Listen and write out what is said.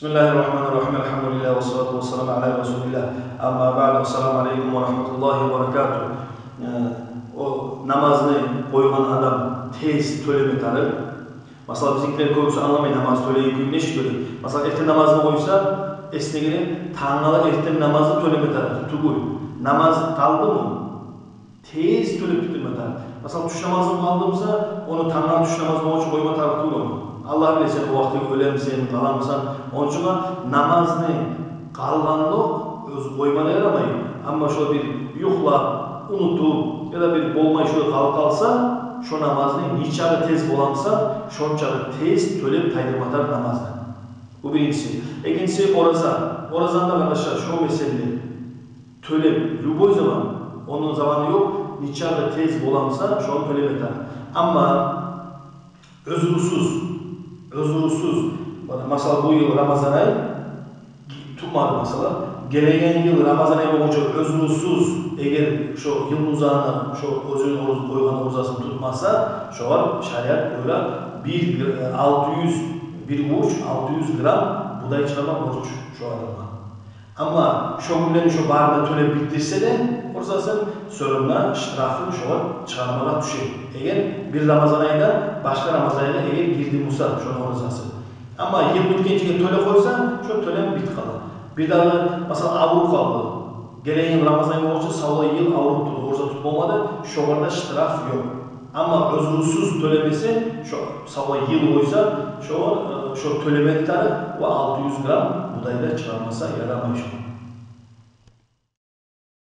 Bismillahirrahmanirrahim. Elhamdülillah ve salatu ve selamu ala Resulillah. Amma ba'du. Esselamu aleyküm ve rahmetullahi ve berekatuhu. O namazını koygan adam tez төлemi tarır. Mesela bizimkiler koyusu anlamayın namaz töleyi gün neş töleyi. Mesela erten namazını koysa esnegini tağınala erten namazı төлemi tarır. Tugul. Namaz kaldı mı? Tez tölep bitirme tarır. Mesela tuş namazını kaldığımızda onu tağınala tuş namazını koyucu koyma tarır tugul onu. Allah bilir sen o vakti ölemsen, kalamsan, onun için namazını kalganlık öz koymana yaramayı. Ama şöyle bir yuhla, unutup ya da bir bolmay şöyle kalsa, şu namazını niçağı tez bolamsa, şonçağı tez tölep taydırmatar namazda. Bu birincisi. İkincisi oraza. Orazanda arkadaşlar şu mesele tölep, lüboy zaman, onun zamanı yok, niçağı tez bolamsa, şu an tölep eter. Ama özürsüz, mesela bu yıl Ramazan ayı tutmadı mesela. Gelen yıl Ramazan ayı boyunca özürsüz eğer şu yıl uzağına şu özünün koygan uzasını tutmazsa şu var şariat böyle 600 gram buğday çıkarma borç şu adamda. Ama şu günlerini şu barda tölep bitirse de orzasın sorumla ştrafını şu var çıkarmalar düşer. Eğer bir Ramazan ayında başka Ramazan ayında eğer girdi Musa şu orzası. Ama yıl bitkençe töle koysa şu tölem bit kalır. Bir daha mesela avrup kaldı. Gelen yıl Ramazan ayı olunca savla yıl avrup tuttu. Orza tutmamadı. Şu varda ştraf yok. Ama özürsüz tölemesi şu savla yıl koysa şu töleme tutarı ve 600 gram buğdayla çıkarmasa yaramayış.